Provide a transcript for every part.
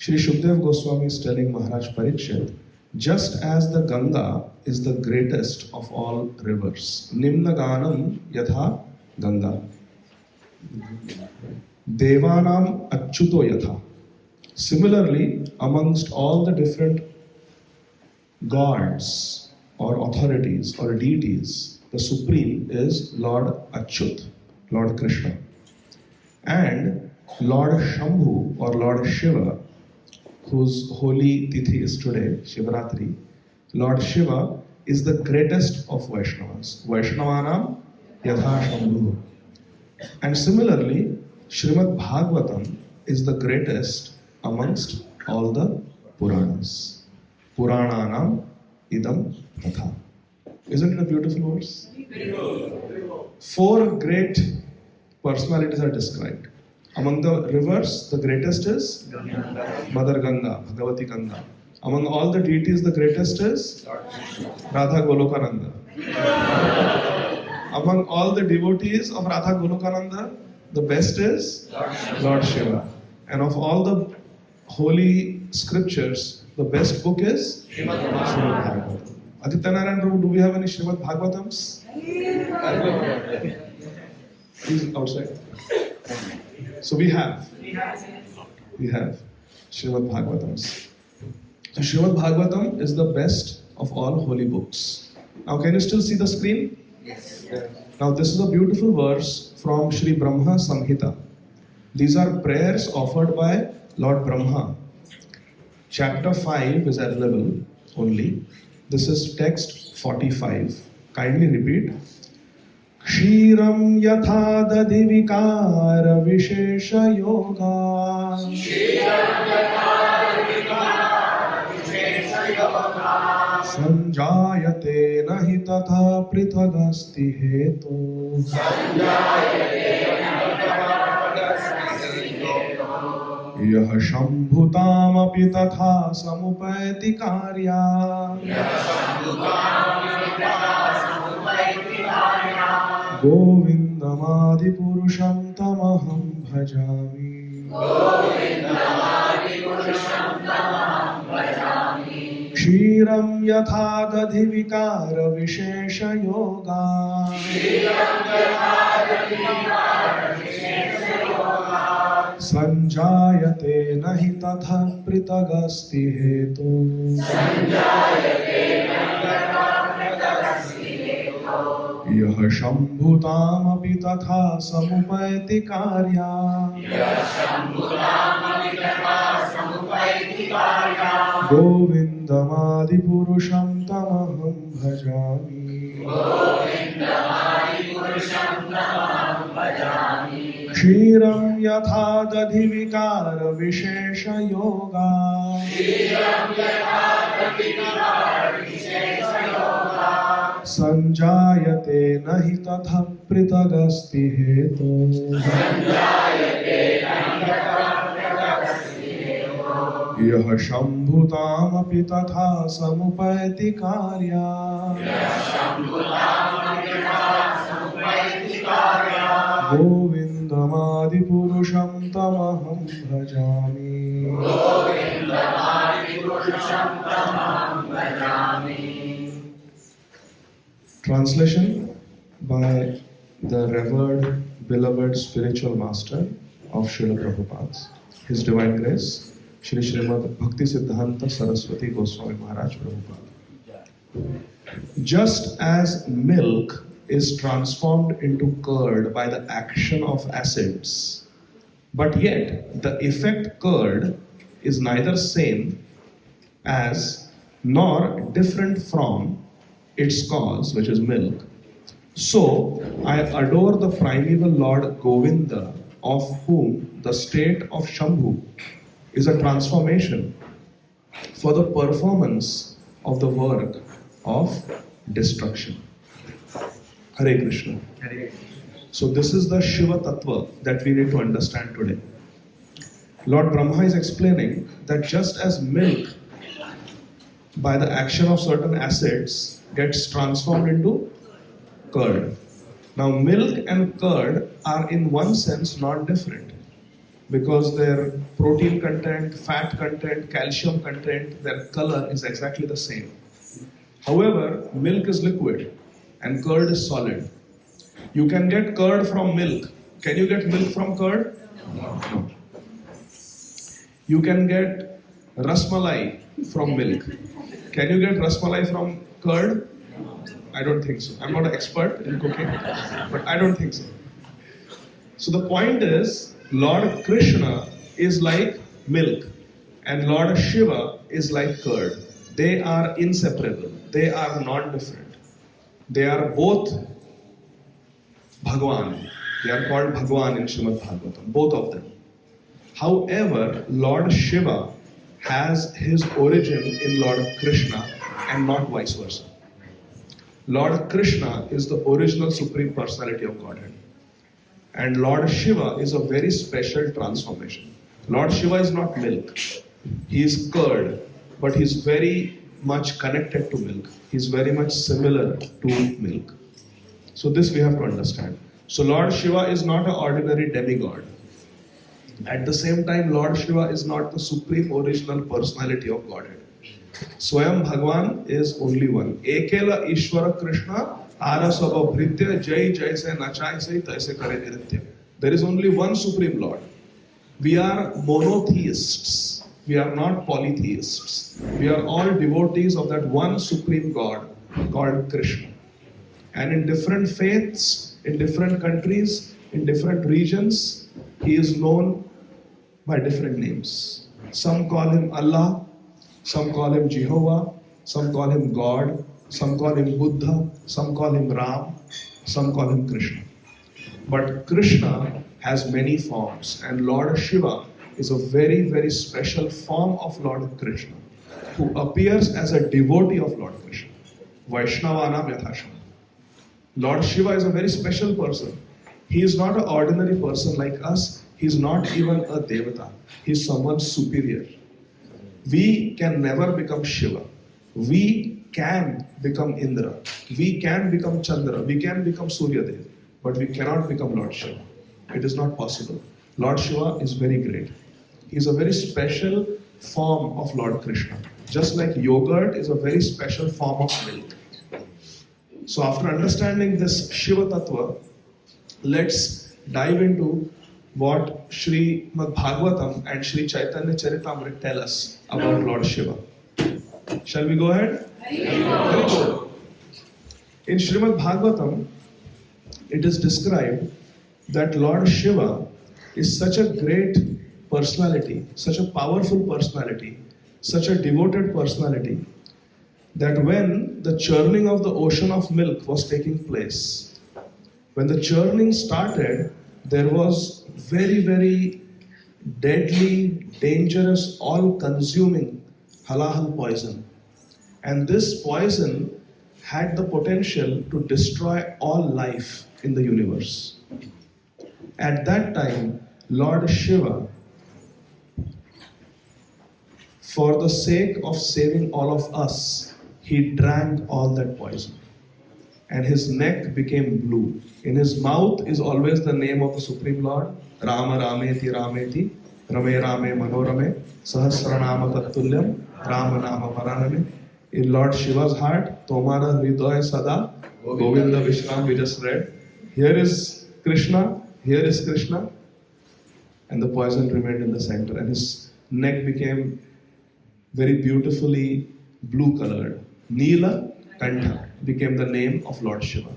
Shri Shukdev Goswami is telling Maharaj Parikshit, just as the Ganga is the greatest of all rivers, Nimna Ganam Yatha Ganga, Devanam Achyuto Yatha. Similarly, amongst all the different gods or authorities or deities, the supreme is Lord Achyut, Lord Krishna. And Lord Shambhu or Lord Shiva, whose holy tithi is today, Shiva Ratri, Lord Shiva is the greatest of Vaishnavas. Vaishnavanam Yatha Shambhu. And similarly, Srimad Bhagavatam is the greatest amongst all the Puranas. Purananam idam tatha. Isn't it a beautiful verse? Four great personalities are described. Among the rivers, the greatest is Mother Ganga, Bhagavati Ganga. Among all the deities, the greatest is Radha Golokananda. Among all the devotees of Radha Golokananda, the best is Lord Shiva. And of all the holy scriptures, the best book is Srimad Bhagavatam. Aditya Narayan Prabhu, do we have any Srimad Bhagavatams? He's outside. So we have Srimad Bhagavatams. So Srimad Bhagavatam is the best of all holy books. Now can you still see the screen? Yes. Now this is a beautiful verse from Sri Brahma Samhita. These are prayers offered by Lord Brahma. Chapter 5 is available only. This is text 45. Kindly repeat. Kshiram yatha dadhi vikara vishesha yoga. Sanjayate nahi tatha prithagasti hetu. Yah shambhutamapi tatha samupayati karya. Govindamadi purusham tamaham bhajami. Kshiram yatha dadhi vikara vishesha yoga. Sanjayate nahi tatha pritagasti hetu. Yah shambhutamapi tatha samupayati karya. Govindamadi purusham tamaham bhajami. Kshiram yatha dadhi vikara vishesha yoga. Sanjayate nahi tatha pritagasti hetu. Yah shambhutamapi tatha samupayati karya. Govindamadi purusham tamaham bhajami. Translation by the revered, beloved spiritual master of Srila Prabhupada, His Divine Grace, Shri Srimad Bhakti Siddhanta Saraswati Goswami Maharaj Prabhupada. Just as milk is transformed into curd by the action of acids, but yet the effect curd is neither same as nor different from its cause, which is milk. So I adore the primeval Lord Govinda, of whom the state of Shambhu is a transformation for the performance of the work of destruction. Hare Krishna. So this is the Shiva Tattva that we need to understand today. Lord Brahma is explaining that just as milk, by the action of certain acids, gets transformed into curd. Now milk and curd are in one sense not different. because their protein content, fat content, calcium content, their color is exactly the same. However, milk is liquid and curd is solid. You can get curd from milk. Can you get milk from curd? No. You can get rasmalai from milk. Can you get rasmalai from curd? I don't think so. I'm not an expert in cooking, but I don't think so. So the point is, Lord Krishna is like milk and Lord Shiva is like curd. They are inseparable. They are non-different. They are both Bhagwan. They are called Bhagwan in Srimad Bhagavatam, both of them. However, Lord Shiva has his origin in Lord Krishna and not vice versa. Lord Krishna is the original Supreme Personality of Godhead. And Lord Shiva is a very special transformation. Lord Shiva is not milk. He is curd, but he is very much connected to milk. He is very much similar to milk. So this we have to understand. So Lord Shiva is not an ordinary demigod. At the same time, Lord Shiva is not the supreme original personality of Godhead. Swayam Bhagwan is only one. Ekela Ishvara Krishna Arasava Bhritya Jai Jai Se Nachai Se Taise Kare Niritya. There is only one supreme Lord. We are monotheists. We are not polytheists. We are all devotees of that one supreme God called Krishna. And in different faiths, in different countries, in different regions, he is known by different names. Some call him Allah, some call him Jehovah, some call him God, some call him Buddha, some call him Ram, some call him Krishna. But Krishna has many forms, and Lord Shiva is a very, very special form of Lord Krishna, who appears as a devotee of Lord Krishna. Vaishnavanam yathasham. Lord Shiva is a very special person. He is not an ordinary person like us. He is not even a devata. He is someone superior. We can never become Shiva. We can become Indra. We can become Chandra. We can become Suryadev. But we cannot become Lord Shiva. It is not possible. Lord Shiva is very great. He is a very special form of Lord Krishna. Just like yogurt is a very special form of milk. So after understanding this Shiva Tattva, let's dive into what Sri Bhagavatam and Sri Chaitanya Charitamrita tell us about Lord Shiva. Shall we go ahead? Very good. In Srimad Bhagavatam, it is described that Lord Shiva is such a great personality, such a powerful personality, such a devoted personality, that when the churning of the ocean of milk was taking place, when the churning started, there was very, very deadly, dangerous, all-consuming halahal poison. And this poison had the potential to destroy all life in the universe. At that time, Lord Shiva, for the sake of saving all of us, he drank all that poison. And his neck became blue. In his mouth is always the name of the Supreme Lord. Rama Rameti Rameti, Rame Rame Manorame, Sahasranama Tattulyam, Rama Nama Paraname. In Lord Shiva's heart, Tomara Hridoy Sada, Govinda Vishnu, we just read. Here is Krishna, here is Krishna. And the poison remained in the center. And his neck became very beautifully blue colored. Neela Kantha became the name of Lord Shiva.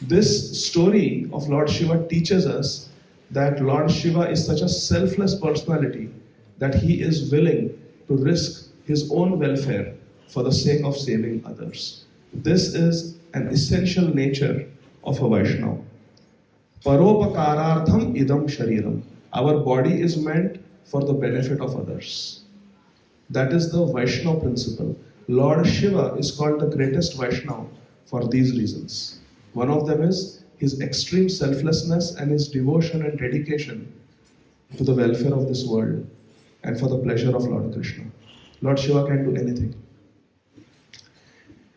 This story of Lord Shiva teaches us that Lord Shiva is such a selfless personality that he is willing to risk his own welfare for the sake of saving others. This is an essential nature of a Vaishnava. Paropakarartham idam shariram. Our body is meant for the benefit of others. That is the Vaishnava principle. Lord Shiva is called the greatest Vaishnava for these reasons. One of them is his extreme selflessness and his devotion and dedication to the welfare of this world and for the pleasure of Lord Krishna. Lord Shiva can do anything.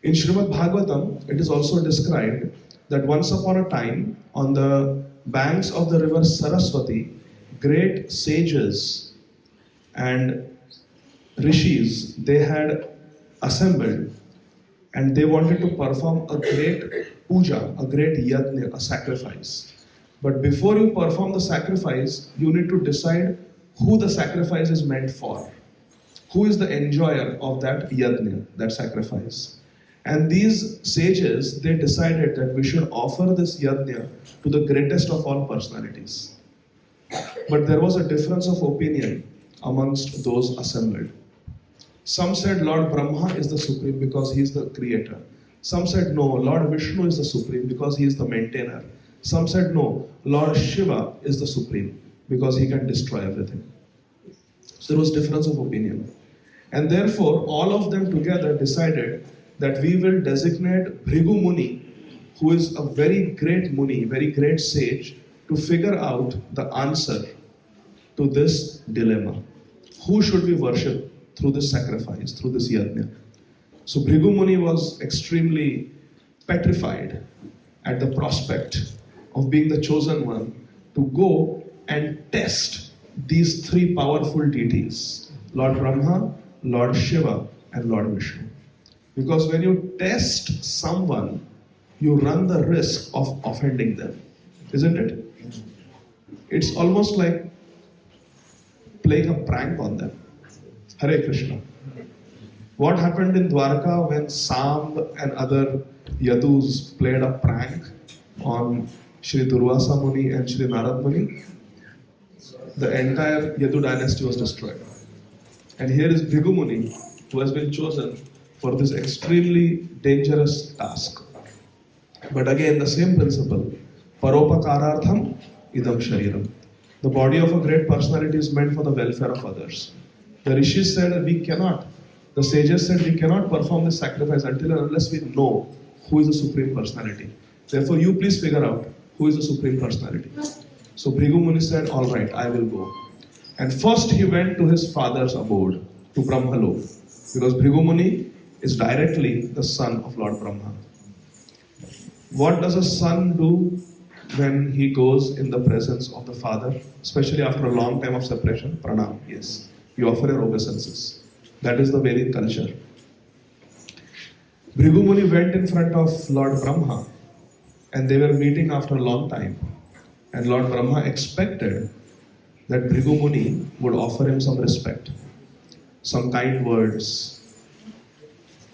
In Srimad Bhagavatam, it is also described that once upon a time, on the banks of the river Saraswati, great sages and rishis, they had assembled and they wanted to perform a great puja, a great yajna, a sacrifice. But before you perform the sacrifice, you need to decide who the sacrifice is meant for. Who is the enjoyer of that yajna, that sacrifice? And these sages, they decided that we should offer this yajna to the greatest of all personalities. But there was a difference of opinion amongst those assembled. Some said Lord Brahma is the supreme because he is the creator. Some said no, Lord Vishnu is the supreme because he is the maintainer. Some said no, Lord Shiva is the supreme because he can destroy everything. So there was difference of opinion. And therefore, all of them together decided that we will designate Bhrigu Muni, who is a very great Muni, very great sage, to figure out the answer to this dilemma. Who should we worship through this sacrifice, through this yajna? So Bhrigu Muni was extremely petrified at the prospect of being the chosen one to go and test these three powerful deities, Lord Brahma, Lord Shiva, and Lord Vishnu. Because when you test someone, you run the risk of offending them, isn't it? It's almost like playing a prank on them. Hare Krishna. What happened in Dwarka when Samb and other Yadus played a prank on Sri Durvasa Muni and Sri Narad Muni? The entire Yadu dynasty was destroyed. And here is Bhrigu Muni, who has been chosen for this extremely dangerous task. But again, the same principle, Paropakarartham idam shariram. The body of a great personality is meant for the welfare of others. The rishis said we cannot, the sages said we cannot perform this sacrifice until and unless we know who is the Supreme Personality. Therefore, you please figure out who is the Supreme Personality. So Bhrigu Muni said, all right, I will go. And first he went to his father's abode, to Brahmalok, because Bhrigu Muni is directly the son of Lord Brahma. What does a son do when he goes in the presence of the father, especially after a long time of separation? Pranam, yes. You offer your obeisances. That is the Vedic culture. Bhrigu Muni went in front of Lord Brahma and they were meeting after a long time. And Lord Brahma expected that Bhrigu Muni would offer him some respect, some kind words.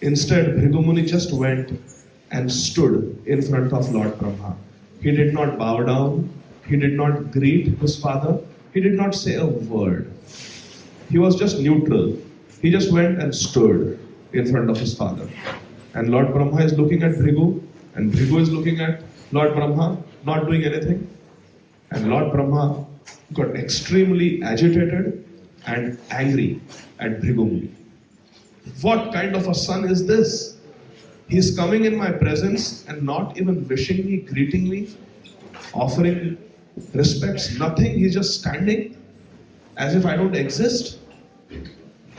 Instead, Bhrigu Muni just went and stood in front of Lord Brahma. He did not bow down, he did not greet his father, he did not say a word. He was just neutral. He just went and stood in front of his father. And Lord Brahma is looking at Bhrigu, and Bhrigu is looking at Lord Brahma, not doing anything. And Lord Brahma got extremely agitated and angry at Bhrigu Muni. What kind of a son is this? He is coming in my presence and not even wishing me, greeting me, offering respects, nothing. He's just standing as if I don't exist.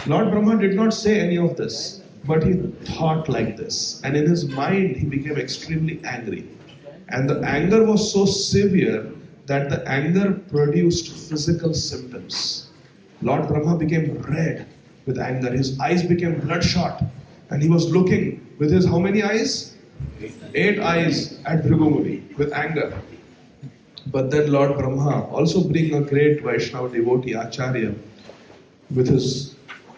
Lord Brahma did not say any of this, but he thought like this. And in his mind, he became extremely angry. And the anger was so severe that the anger produced physical symptoms. Lord Brahma became red with anger. His eyes became bloodshot. And he was looking with his how many eyes? 8 eyes at Bhrigu Muni with anger. But then Lord Brahma, also being a great Vaishnava devotee, Acharya, with his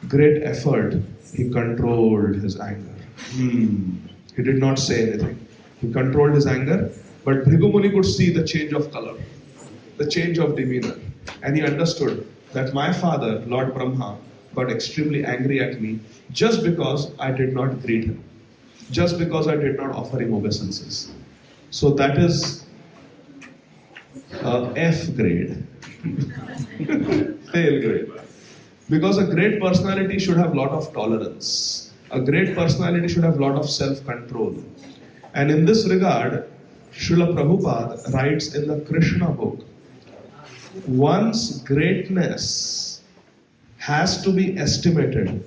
great effort, he controlled his anger. He did not say anything. He controlled his anger, but Bhrigu Muni could see the change of color, the change of demeanor. And he understood that my father, Lord Brahma, got extremely angry at me just because I did not greet him, just because I did not offer him obeisances. So that is F grade, fail grade. Because a great personality should have a lot of tolerance. A great personality should have a lot of self-control. And in this regard, Srila Prabhupada writes in the Krishna book, one's greatness has to be estimated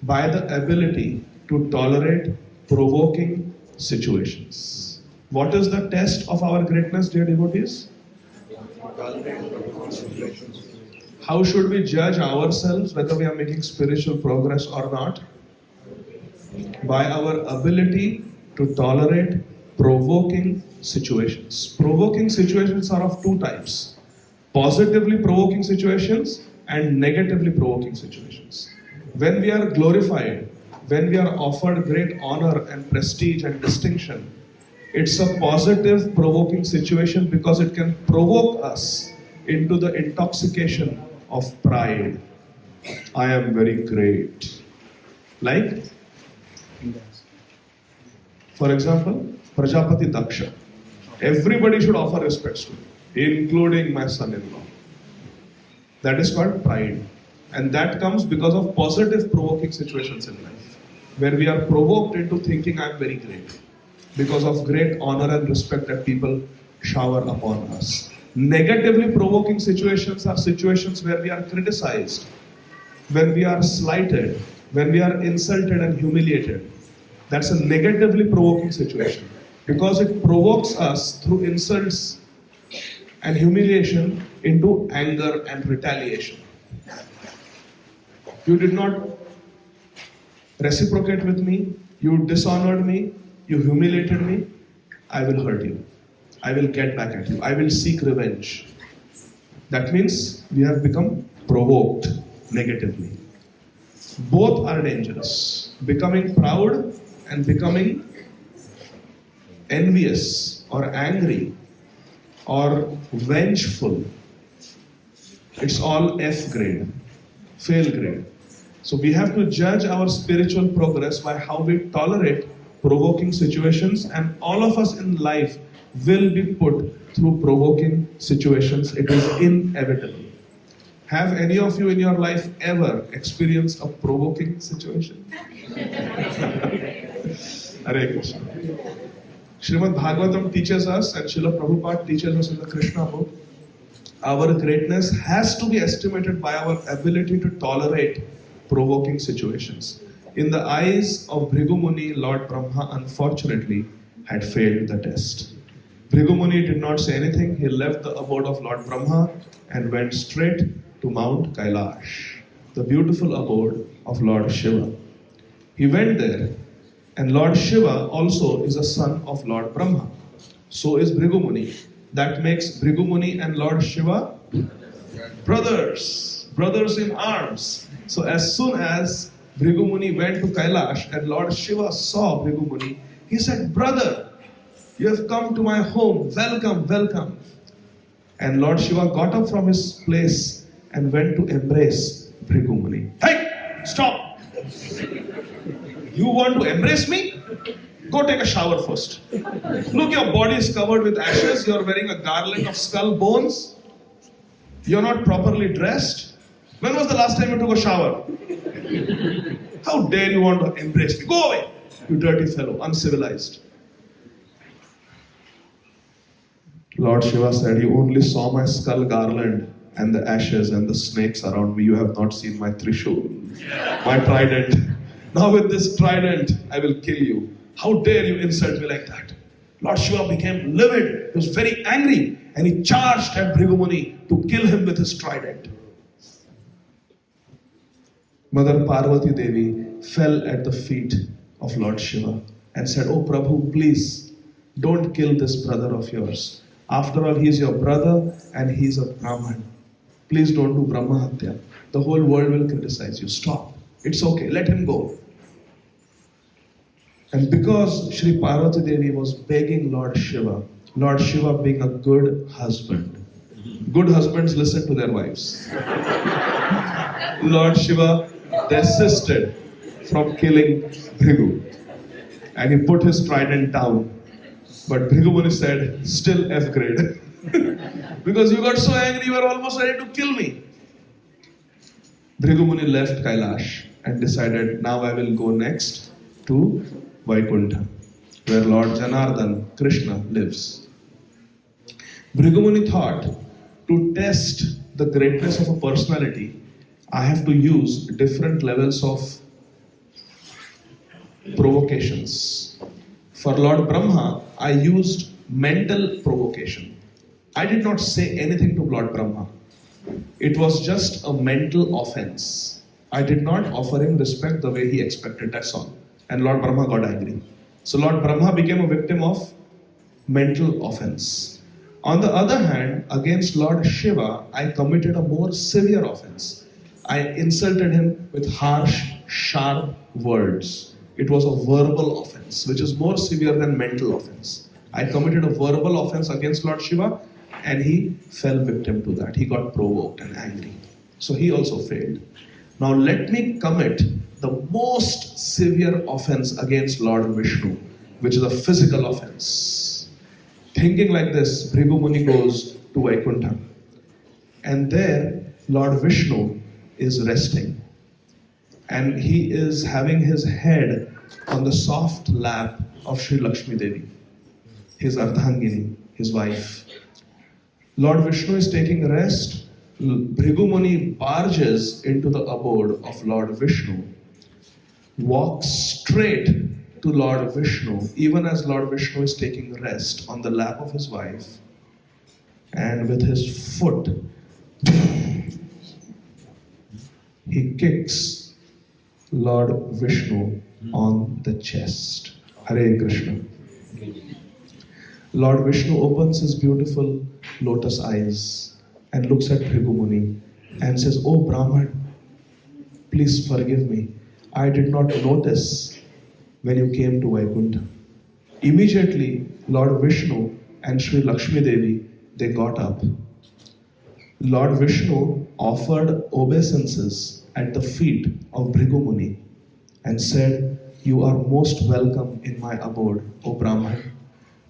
by the ability to tolerate provoking situations. What is the test of our greatness, dear devotees? How should we judge ourselves whether we are making spiritual progress or not? By our ability to tolerate provoking situations. Provoking situations are of two types: positively provoking situations and negatively provoking situations. When we are glorified, when we are offered great honor and prestige and distinction, it's a positive provoking situation because it can provoke us into the intoxication of pride. I am very great. Like, for example, Prajapati Daksha. Everybody should offer respects to him, including my son-in-law. That is called pride. And that comes because of positive provoking situations in life, where we are provoked into thinking I am very great, because of great honor and respect that people shower upon us. Negatively provoking situations are situations where we are criticized, when we are slighted, when we are insulted and humiliated. That's a negatively provoking situation because it provokes us through insults and humiliation into anger and retaliation. You did not reciprocate with me, you dishonored me, you humiliated me, I will hurt you. I will get back at you. I will seek revenge. That means we have become provoked negatively. Both are dangerous. Becoming proud and becoming envious or angry or vengeful. It's all F grade, fail grade. So we have to judge our spiritual progress by how we tolerate provoking situations, and all of us in life will be put through provoking situations. It is inevitable. Have any of you in your life ever experienced a provoking situation? Hare Krishna. Srimad Bhagavatam teaches us, and Srila Prabhupada teaches us in the Krishna book, our greatness has to be estimated by our ability to tolerate provoking situations. In the eyes of Bhrigu Muni, Lord Brahma unfortunately had failed the test. Bhrigu Muni did not say anything. He left the abode of Lord Brahma and went straight to Mount Kailash, the beautiful abode of Lord Shiva. He went there, and Lord Shiva also is a son of Lord Brahma. So is Bhrigu Muni. That makes Bhrigu Muni and Lord Shiva brothers in arms. So as soon as Bhrigu Muni went to Kailash and Lord Shiva saw Bhrigu Muni, he said, "Brother, you have come to my home. Welcome, welcome." And Lord Shiva got up from his place and went to embrace Bhrigu Muni. "Hey, stop! You want to embrace me? Go take a shower first. Look, your body is covered with ashes. You are wearing a garland of skull bones. You are not properly dressed. When was the last time you took a shower? How dare you want to embrace me? Go away, you dirty fellow, uncivilized." Lord Shiva said, "You only saw my skull garland and the ashes and the snakes around me. You have not seen my trishul, my trident. Now with this trident, I will kill you. How dare you insult me like that?" Lord Shiva became livid. He was very angry and he charged at Bhrigu Muni to kill him with his trident. Mother Parvati Devi fell at the feet of Lord Shiva and said, "Oh Prabhu, please don't kill this brother of yours. After all, he is your brother and he is a Brahman. Please don't do Brahma Hatya. The whole world will criticize you. Stop. It's okay. Let him go." And because Shri Parvati Devi was begging Lord Shiva being a good husband. Good husbands listen to their wives. Lord Shiva desisted from killing Bhrigu. And he put his trident down. But Bhrigu Muni said, "Still F grade." Because you got so angry, you were almost ready to kill me. Bhrigu Muni left Kailash and decided, now I will go next to Vaikuntha, where Lord Janardhan, Krishna, lives. Bhrigu Muni thought, to test the greatness of a personality, I have to use different levels of provocations. For Lord Brahma, I used mental provocation. I did not say anything to Lord Brahma. It was just a mental offense. I did not offer him respect the way he expected, that's all. And Lord Brahma got angry. So Lord Brahma became a victim of mental offense. On the other hand, against Lord Shiva, I committed a more severe offense. I insulted him with harsh, sharp words. It was a verbal offense, which is more severe than mental offense. I committed a verbal offense against Lord Shiva, and he fell victim to that. He got provoked and angry. So he also failed. Now let me commit the most severe offense against Lord Vishnu, which is a physical offense. Thinking like this, Bhrigu Muni goes to Vaikuntha. And there, Lord Vishnu is resting. And he is having his head on the soft lap of Sri Lakshmi Devi, his Ardhangini, his wife. Lord Vishnu is taking rest. Bhrigu Muni barges into the abode of Lord Vishnu, walks straight to Lord Vishnu, even as Lord Vishnu is taking rest on the lap of his wife, and with his foot, he kicks Lord Vishnu on the chest. Hare Krishna. Lord Vishnu opens his beautiful lotus eyes and looks at Bhrigu Muni and says, "Oh Brahman, please forgive me. I did not notice when you came to Vaikuntha." Immediately, Lord Vishnu and Sri Lakshmi Devi, they got up. Lord Vishnu offered obeisances at the feet of Bhrigu Muni and said, "You are most welcome in my abode, O Brahman.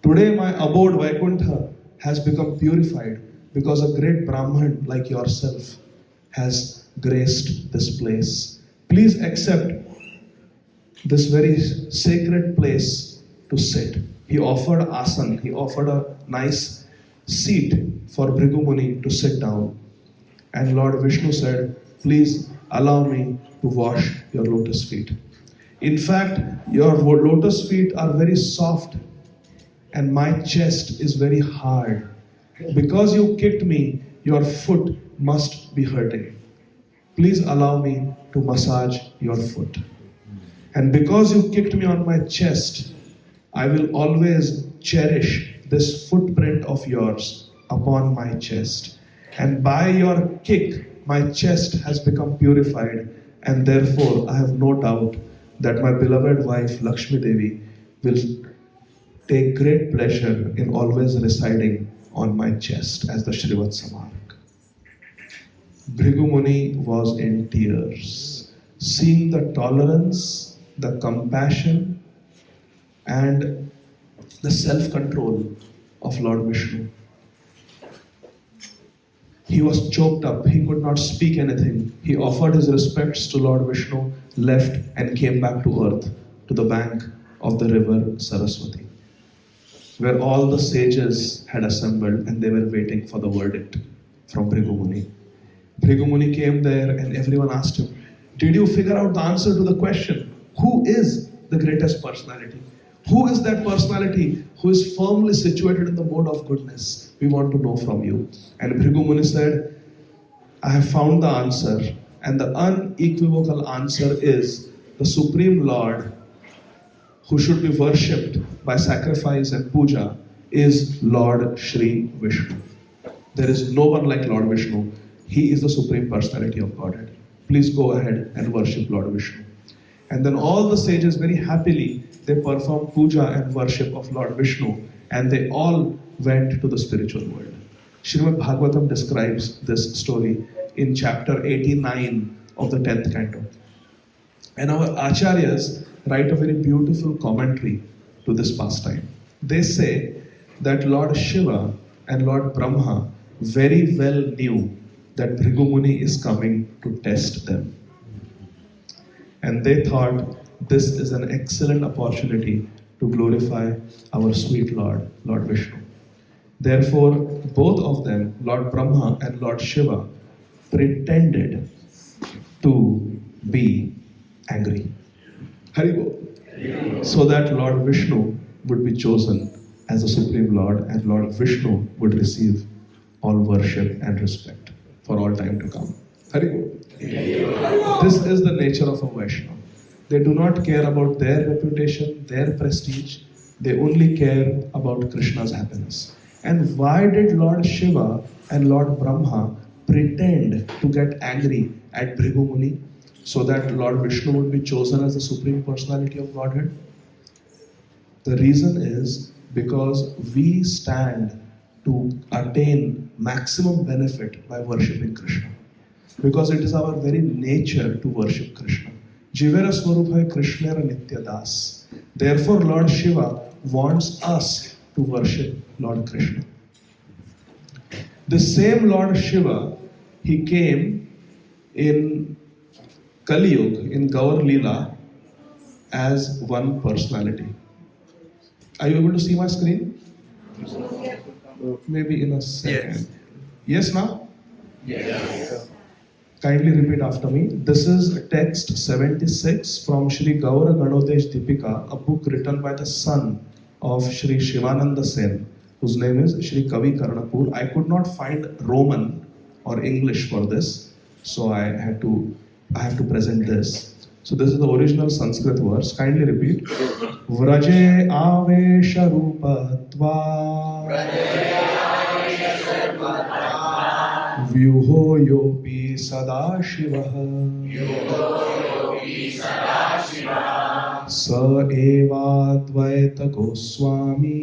Today my abode Vaikuntha has become purified because a great Brahman like yourself has graced this place. Please accept this very sacred place to sit." He offered asan, he offered a nice seat for Bhrigu Muni to sit down. And Lord Vishnu said, "Please allow me to wash your lotus feet. In fact, your lotus feet are very soft and my chest is very hard. Because you kicked me, your foot must be hurting. Please allow me to massage your foot. And because you kicked me on my chest, I will always cherish this footprint of yours upon my chest. And by your kick, my chest has become purified, and therefore I have no doubt that my beloved wife Lakshmi Devi will take great pleasure in always residing on my chest as the Shrivatsa mark." Bhrigu Muni was in tears, seeing the tolerance, the compassion, and the self-control of Lord Vishnu. He was choked up, he could not speak anything. He offered his respects to Lord Vishnu, left and came back to earth, to the bank of the river Saraswati, where all the sages had assembled and they were waiting for the verdict from Bhrigu Muni. Bhrigu Muni came there and everyone asked him, "Did you figure out the answer to the question? Who is the greatest personality? Who is that personality who is firmly situated in the mode of goodness? We want to know from you." And Bhrigu Muni said, "I have found the answer, and the unequivocal answer is the Supreme Lord who should be worshipped by sacrifice and puja is Lord Shri Vishnu. There is no one like Lord Vishnu. He is the Supreme Personality of Godhead. Please go ahead and worship Lord Vishnu." And then all the sages very happily, they performed puja and worship of Lord Vishnu, and they all went to the spiritual world. Srimad Bhagavatam describes this story in chapter 89 of the 10th canto. And our acharyas write a very beautiful commentary to this pastime. They say that Lord Shiva and Lord Brahma very well knew that Bhrigu Muni is coming to test them. And they thought this is an excellent opportunity to glorify our sweet Lord, Lord Vishnu. Therefore, both of them, Lord Brahma and Lord Shiva, pretended to be angry. Haribol. So that Lord Vishnu would be chosen as the Supreme Lord, and Lord Vishnu would receive all worship and respect for all time to come. Hari Bol. This is the nature of a Vaishnava. They do not care about their reputation, their prestige. They only care about Krishna's happiness. And why did Lord Shiva and Lord Brahma pretend to get angry at Bhrigu Muni so that Lord Vishnu would be chosen as the Supreme Personality of Godhead? The reason is because we stand to attain maximum benefit by worshipping Krishna. Because it is our very nature to worship Krishna. Jivera Swarupha Krishna Nitya Das. Therefore, Lord Shiva wants us to worship Lord Krishna. The same Lord Shiva, he came in Kali Yuga, in Gaur Leela, as one personality. Are you able to see my screen? Maybe in a second. Yes, now? Yes. Kindly repeat after me. This is text 76 from Shri Gaura Ganodesh Deepika, a book written by the son of Shri Shivananda Sen, whose name is Shri Kavi Karnapur. I could not find Roman or English for this, so I have to present this. So this is the original Sanskrit verse. Kindly repeat. Vraje avesha rupatva vyuho yopi sadashivaha sa evadvaita goswami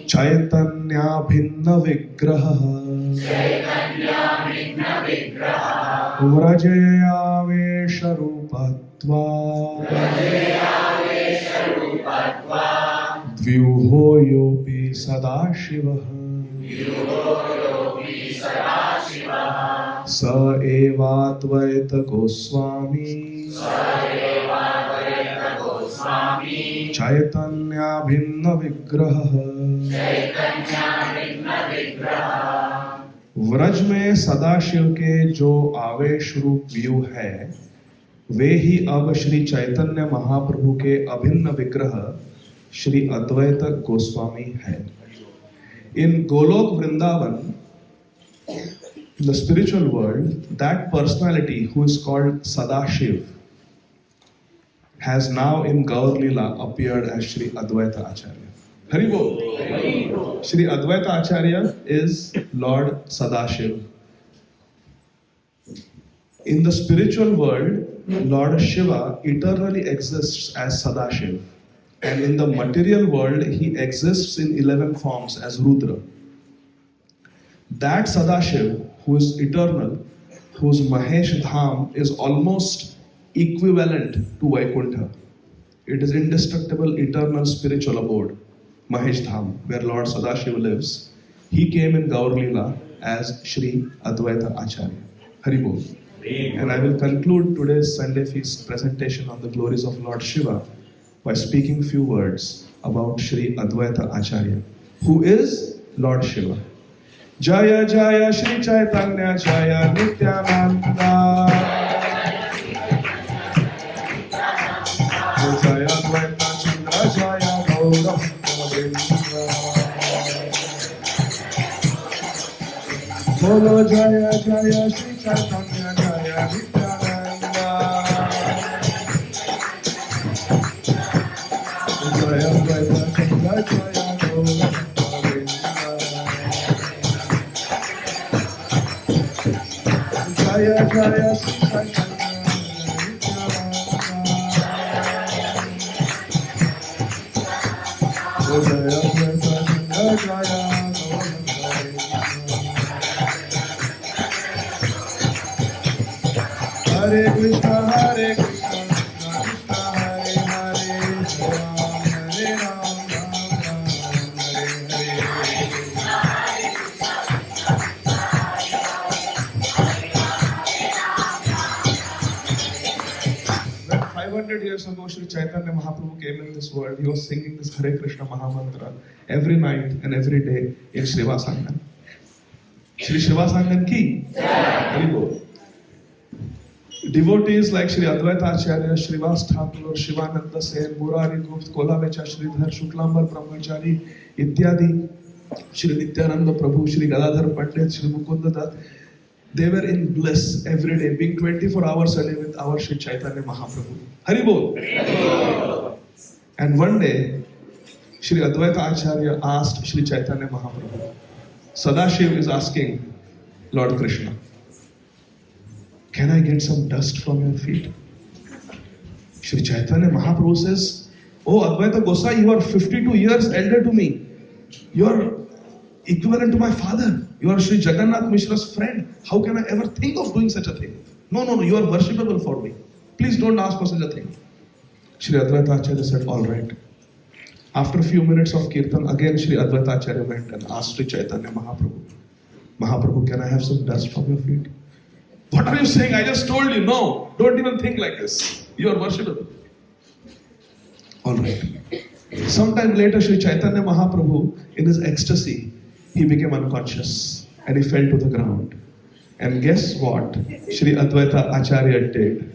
chaitanya bhinna vigraha vrajayavesha rupatva dvyuho yopi sadashivaha sa evadvaita goswami chaitanya bhinna vigraha. Vraj में सदाशिव के जो आवेश रूप view है, वे ही अब श्री चैतन्य महाप्रभु के अभिन्न विग्रह श्री अद्वैत गोस्वामी है. In Golok Vrindavan, in the spiritual world, that personality who is called Sadashiv has now in Gaur Leela appeared as Sri Advaita Acharya. Hari Bol. Sri Advaita Acharya is Lord Sadashiv. In the spiritual world, Lord Shiva eternally exists as Sadashiv. And in the material world, he exists in 11 forms as Rudra. That Sadashiv, who is eternal, whose Mahesh Dham is almost equivalent to Vaikuntha. It is indestructible, eternal, spiritual abode, Mahesh Dham, where Lord Sadashiva lives. He came in Gaur Leela as Sri Advaita Acharya. Hari Bol. And I will conclude today's Sunday feast presentation on the glories of Lord Shiva by speaking few words about Sri Advaita Acharya, who is Lord Shiva. Jaya Jaya Shri Chaitanya Jaya Nityananda. Jaya Advaita Chandra Jaya Gaura Bolo Jaya Jaya Shri Chaitanya Jaya Nityananda. Jaya Advaita Chandra Jaya Gaura Jaya Jaya Shri Chaitanya Hare Krishna, Hare Krishna, Krishna Hare Hare, Hare Ram, Hare When 500 years ago Sri Chaitanya Mahaprabhu came in this world, he was singing this Hare Krishna Mahamantra every night and every day in Shiva Sangan. Shri Shiva Sangan ki Hari Bol. Devotees like Sri Advaita Acharya, Srivas Thakur, Shivananda Sen, Murari Gupt, Kolavecha Sridhar, Shuklambar Brahmachari, Ityadi, Sri Nityananda Prabhu, Sri Gadadhara Pandit, Sri Mukunda Dutt, they were in bliss every day, being 24 hours a day with our Sri Chaitanya Mahaprabhu. Hari Bol! And one day, Sri Advaita Acharya asked Sri Chaitanya Mahaprabhu, Sadashiv is asking Lord Krishna, can I get some dust from your feet? Sri Chaitanya Mahaprabhu says, oh Advaita Gosai, you are 52 years elder to me. You are equivalent to my father. You are Sri Jagannath Mishra's friend. How can I ever think of doing such a thing? No, you are worshipable for me. Please don't ask for such a thing. Sri Advaita Acharya said, all right. After a few minutes of kirtan, again Sri Advaita Acharya went and asked Sri Chaitanya Mahaprabhu, Mahaprabhu, can I have some dust from your feet? What are you saying? I just told you, no. Don't even think like this. You are worshipable. All right. Sometime later, Sri Chaitanya Mahaprabhu, in his ecstasy, he became unconscious and he fell to the ground. And guess what Sri Advaita Acharya did?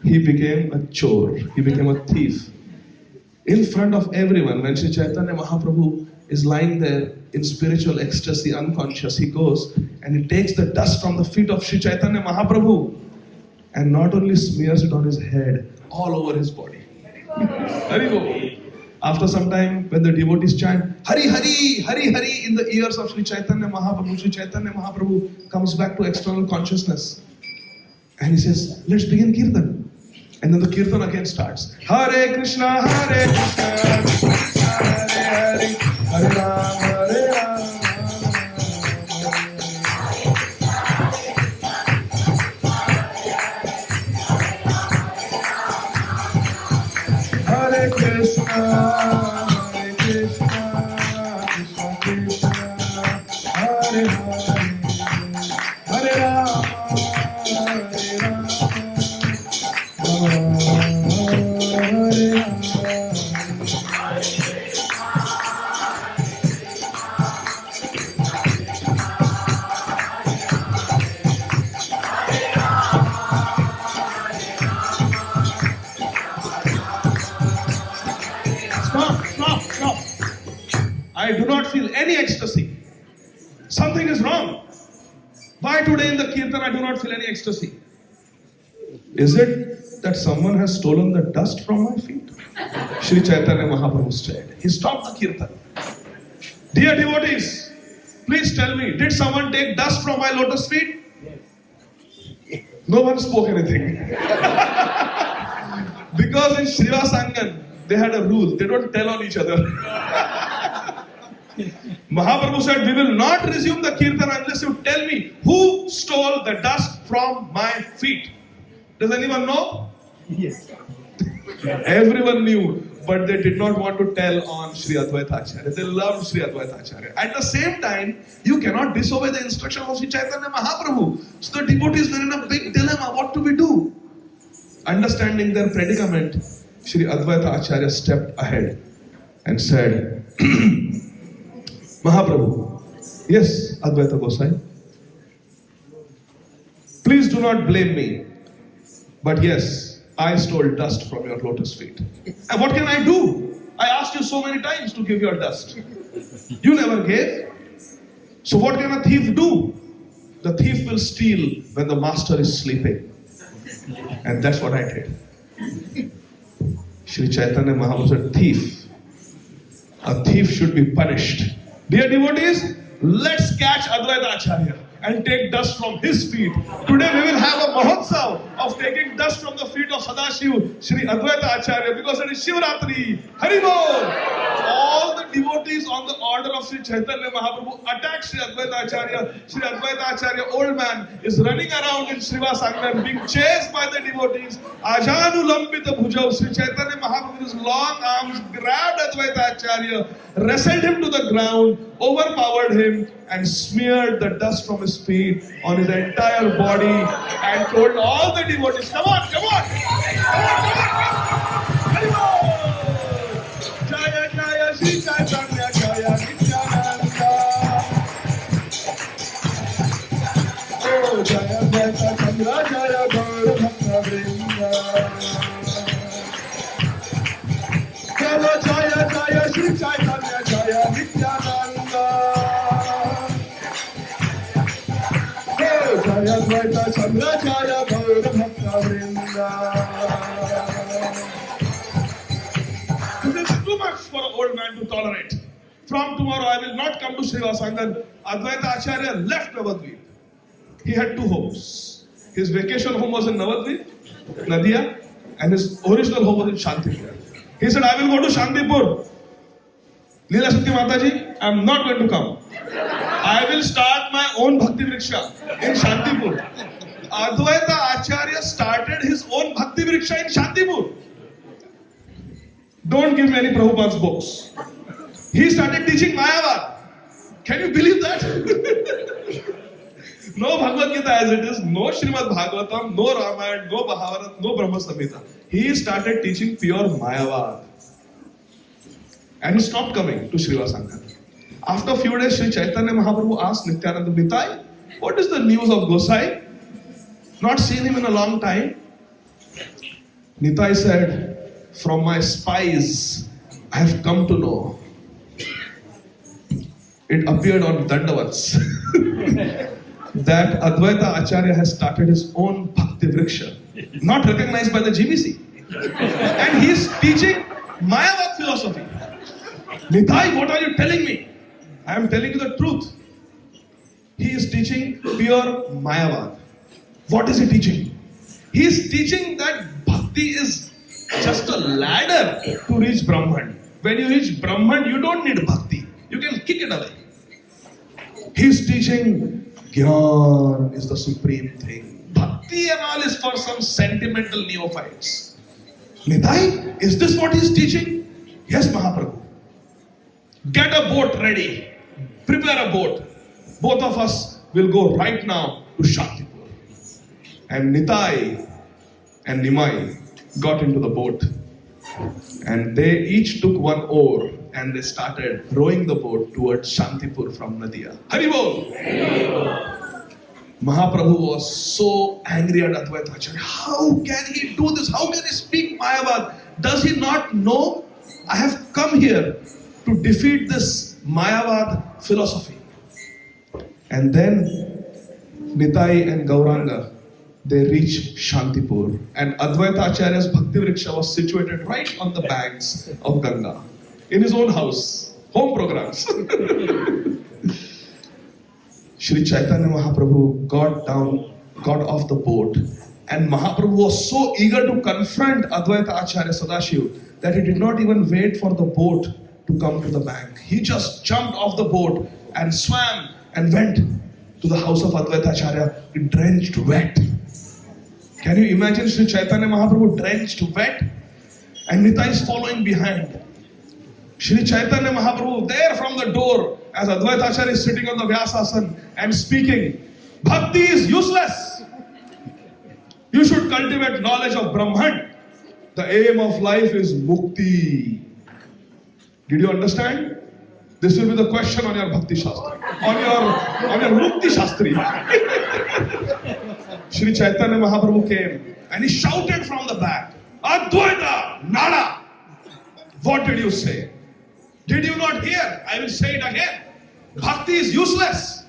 He became a chore. He became a thief. In front of everyone, when Sri Chaitanya Mahaprabhu is lying there in spiritual ecstasy, unconscious, he goes and he takes the dust from the feet of Sri Chaitanya Mahaprabhu and not only smears it on his head, all over his body. Hari. After some time, when the devotees chant, Hari Hari, Hari Hari in the ears of Sri Chaitanya Mahaprabhu, Sri Chaitanya Mahaprabhu comes back to external consciousness. And he says, let's begin Kirtan. And then the Kirtan again starts. Hare Krishna, Hare Krishna, Krishna Krishna, Hare Hare, Hare Ram, Hare Ram. Hare Krishna, Hare Krishna, Krishna Krishna, Hare Hare, Hare Rama, Hare Rama, Hare Rama. Stop. I do not feel any ecstasy. Something is wrong. Why today in the Kirtan I do not feel any ecstasy? Is it that someone has stolen the dust from my feet? Sri Chaitanya Mahaprabhu said. He stopped the Kirtan. Dear devotees, please tell me, did someone take dust from my lotus feet? No one spoke anything. Because in Shiva Sangan, they had a rule. They don't tell on each other. Mahaprabhu said, we will not resume the Kirtan unless you tell me who stole the dust from my feet. Does anyone know? Yes. Everyone knew, but they did not want to tell on Sri Advaita Acharya. They loved Sri Advaita Acharya. At the same time, you cannot disobey the instruction of Sri Chaitanya Mahaprabhu. So the devotees were in a big dilemma. What do we do? Understanding their predicament, Sri Advaita Acharya stepped ahead and said, Mahaprabhu, yes, Advaita Gosai, please do not blame me, but yes, I stole dust from your lotus feet. And what can I do? I asked you so many times to give your dust. You never gave. So what can a thief do? The thief will steal when the master is sleeping. And that's what I did. Sri Chaitanya Mahaprabhu said, thief. A thief should be punished. Dear devotees, let's catch Advaita Acharya and take dust from his feet. Today we will have a mahotsav of taking dust from the feet of Sadashiv, Sri Advaita Acharya, because it is Shiva Ratri. Hari Bol! All the devotees on the order of Sri Chaitanya Mahaprabhu attack Sri Advaita Acharya. Sri Advaita Acharya, old man, is running around in Shiva Sangan, being chased by the devotees. Ajanu Lambita Bhujau, Sri Chaitanya Mahaprabhu with his long arms grabbed Advaita Acharya, wrestled him to the ground, overpowered him, and smeared the dust from his feet on his entire body and told all the devotees, come on. Hari Bol! Jaya Jaya Sri Chaitanya Jaya Nityananda. Oh Jaya Jaya Chandra Jaya Vrinda. Jaya Jaya Jaya Shri Chaitanya Jaya Nityananda. Jaya Advaita Chandra Jaya Gaur Bhakta Vrinda. This is too much for an old man to tolerate. From tomorrow I will not come to Srivasangan. Advaita Acharya left Navadvip. He had two homes. His vacation home was in Navadvip, Nadia, and his original home was in Shantipur. He said, I will go to Shantipur. Leela Shakti Mataji, I am not going to come. I will start my own Bhakti Vriksha in Shantipur. Advaita Acharya started his own Bhakti Vriksha in Shantipur. Don't give me any Prabhupada's books. He started teaching Mayavad. Can you believe that? No Bhagavad Gita as it is, no Srimad Bhagavatam, no Ramayana, no Mahabharata, no Brahma Samhita. He started teaching pure Mayavad. And he stopped coming to Srivasangan. After a few days, Sri Chaitanya Mahaprabhu asked Nityananda, Nitai, what is the news of Gosai? Not seen him in a long time. Nitai said, from my spies, I have come to know. It appeared on Dandavats that Advaita Acharya has started his own Bhakti Vriksha, not recognized by the GBC. And he is teaching Mayavad philosophy. Nitai, what are you telling me? I am telling you the truth. He is teaching pure Mayavad. What is he teaching? He is teaching that Bhakti is just a ladder to reach Brahman. When you reach Brahman, you don't need Bhakti. You can kick it away. He is teaching Gyan is the supreme thing. Bhakti and all is for some sentimental neophytes. Nitai, is this what he is teaching? Yes, Mahaprabhu. Get a boat ready. Prepare a boat. Both of us will go right now to Shantipur. And Nitai and Nimai got into the boat. And they each took one oar and they started rowing the boat towards Shantipur from Nadia. Haribol! Mahaprabhu was so angry at Advaita Acharya. How can he do this? How can he speak Mayavad? Does he not know? I have come here to defeat this Mayavad philosophy. And then Nitai and Gauranga, they reached Shantipur. And Advaita Acharya's Bhakti Vriksha was situated right on the banks of Ganga. In his own house. Home programs. Sri Chaitanya Mahaprabhu got off the boat. And Mahaprabhu was so eager to confront Advaita Acharya Sadashiv that he did not even wait for the boat to come to the bank. He just jumped off the boat and swam and went to the house of Advaita Acharya, drenched wet. Can you imagine Sri Chaitanya Mahaprabhu drenched wet? And Nitai is following behind. Sri Chaitanya Mahaprabhu there from the door as Advaita Acharya is sitting on the Vyasasana and speaking, Bhakti is useless. You should cultivate knowledge of Brahman. The aim of life is mukti. Did you understand? This will be the question on your Bhakti Shastri. On your Mukti Shastri. Sri Chaitanya Mahaprabhu came and he shouted from the back, Advaita, Nada! What did you say? Did you not hear? I will say it again. Bhakti is useless.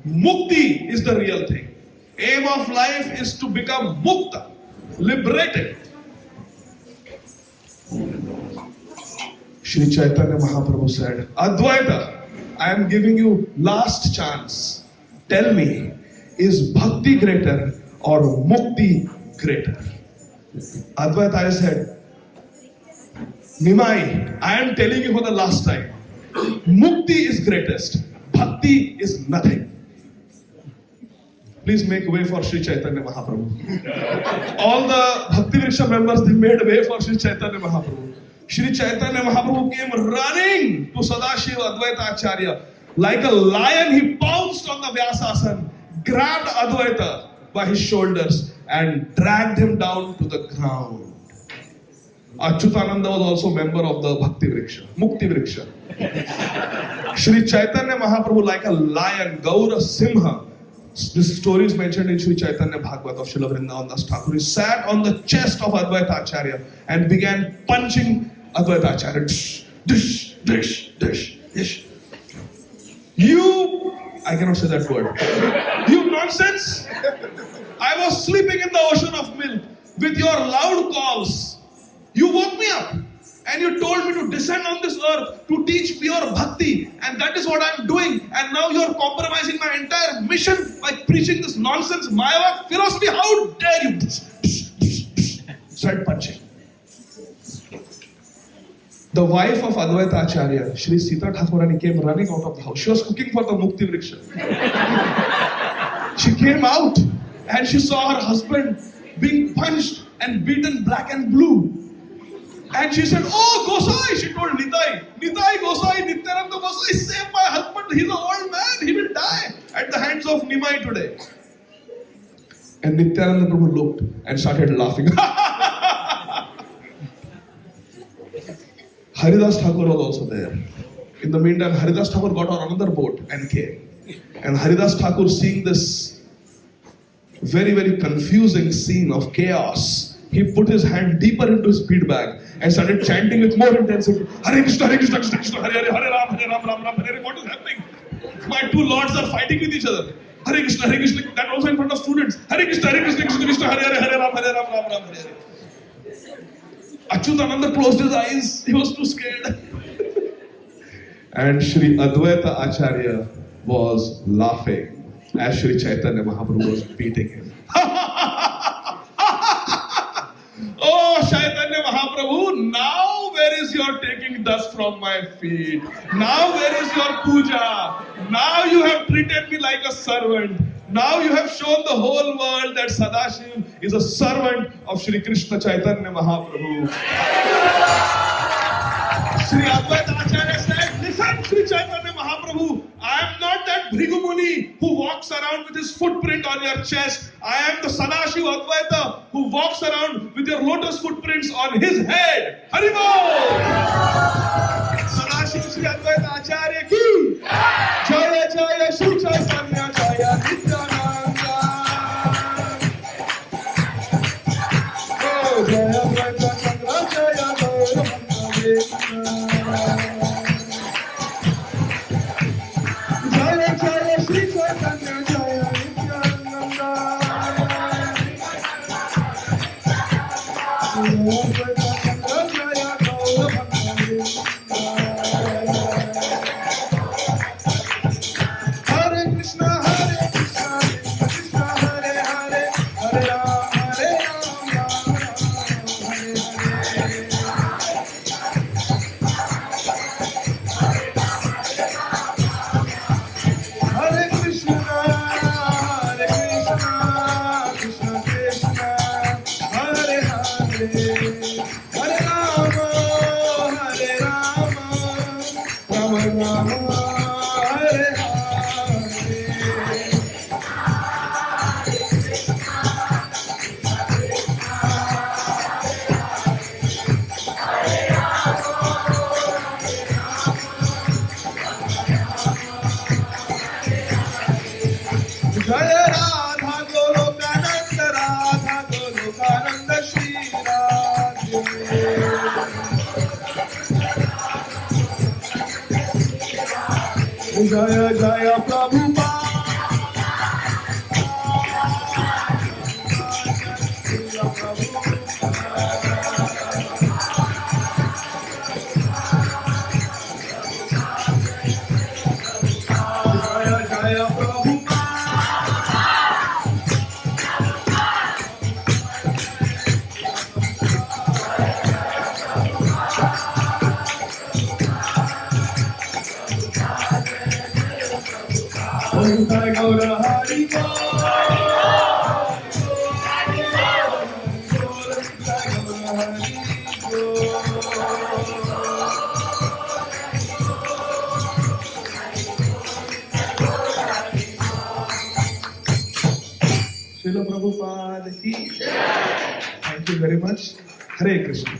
Mukti is the real thing. Aim of life is to become mukta, liberated. Sri Chaitanya Mahaprabhu said, Advaita, I am giving you last chance. Tell me, is bhakti greater or mukti greater? Advaita said, Nimai, I am telling you for the last time. Mukti is greatest. Bhakti is nothing. Please make way for Sri Chaitanya Mahaprabhu. All the Bhakti Vriksha members, they made way for Sri Chaitanya Mahaprabhu. Sri Chaitanya Mahaprabhu came running to Sadashiva Advaita Acharya. Like a lion, he pounced on the Vyasasana, grabbed Advaita by his shoulders and dragged him down to the ground. Achyutananda was also a member of the Bhakti Vriksha, Mukti Vriksha. Sri Chaitanya Mahaprabhu, like a lion, Gaura Simha, This story is mentioned in Sri Chaitanya Bhagavat of Srila Vrindavan Das Thakur. He sat on the chest of Advaita Acharya and began punching Advaita Acharya. Dish, dish, dish, dish, dish. I cannot say that word. You nonsense! I was sleeping in the ocean of milk with your loud calls. You woke me up and you told me to descend on this earth to teach pure bhakti, and that is what I am doing. And now you are compromising my entire mission by preaching this nonsense Mayavad philosophy. How dare you! Start punching. The wife of Advaita Acharya, Shri Sita Thakurani, came running out of the house. She was cooking for the Mukti Vriksha. She came out and she saw her husband being punched and beaten black and blue. And she said, "Oh, Gosai," she told Nitai, Gosai, Nityananda Gosai, save my husband. He's an old man. He will die at the hands of Nimai today. And Nityananda Prabhu looked and started laughing. Haridas Thakur was also there. In the meantime, Haridas Thakur got on another boat and came. And Haridas Thakur, seeing this very, very confusing scene of chaos, he put his hand deeper into his bead bag and started chanting with more intensity. Hare Krishna, Krishna, Krishna, Hare Hare, Hare Ram, Ram, Ram, Hare Hare. What is happening? My two lords are fighting with each other. Hare Krishna, that also in front of students. Hare Krishna, Krishna, Krishna, Hare Hare, Hare Ram, Ram, Ram, Hare Hare. Achyutananda closed his eyes. He was too scared. And Sri Advaita Acharya was laughing as Sri Chaitanya Mahaprabhu was beating him. Oh, Chaitanya Mahaprabhu, now where is your taking dust from my feet? Now where is your puja? Now you have treated me like a servant. Now you have shown the whole world that Sadashiv is a servant of Sri Krishna Chaitanya Mahaprabhu. Sri Advaita Acharya said, "Listen, Sri Chaitanya Mahaprabhu, I am not that Bhrigu Muni who walks around with his footprint on your chest. I am the Sadashiv Advaita who walks around with your lotus footprints on his head. Haribol! Sadashiv Sri Advaita Acharya ki Jaya Jaya Sri Chaitanya Jaya Nityananda. Oh, Jaya Advaita Chandra Jaya Gaura Jaya Jaya Sri Chaitanya Jaya Nityananda. Hare Krishna, Krishna Krishna, Hare Hare, Hare Ram, Ram Hare Hare. Hare Krishna, Krishna Krishna, Hare Hare, Hare Rama, Rama Rama, Hare Hare. Jaya Radha Golokananda, Radha Golokananda, Shri Radhe. Jaya Jaya Prabhupada. Jaya Jaya Prabhupada. Jai Gaura Hari Bol. Srila Prabhupada ki. Thank you very much. Hare Krishna.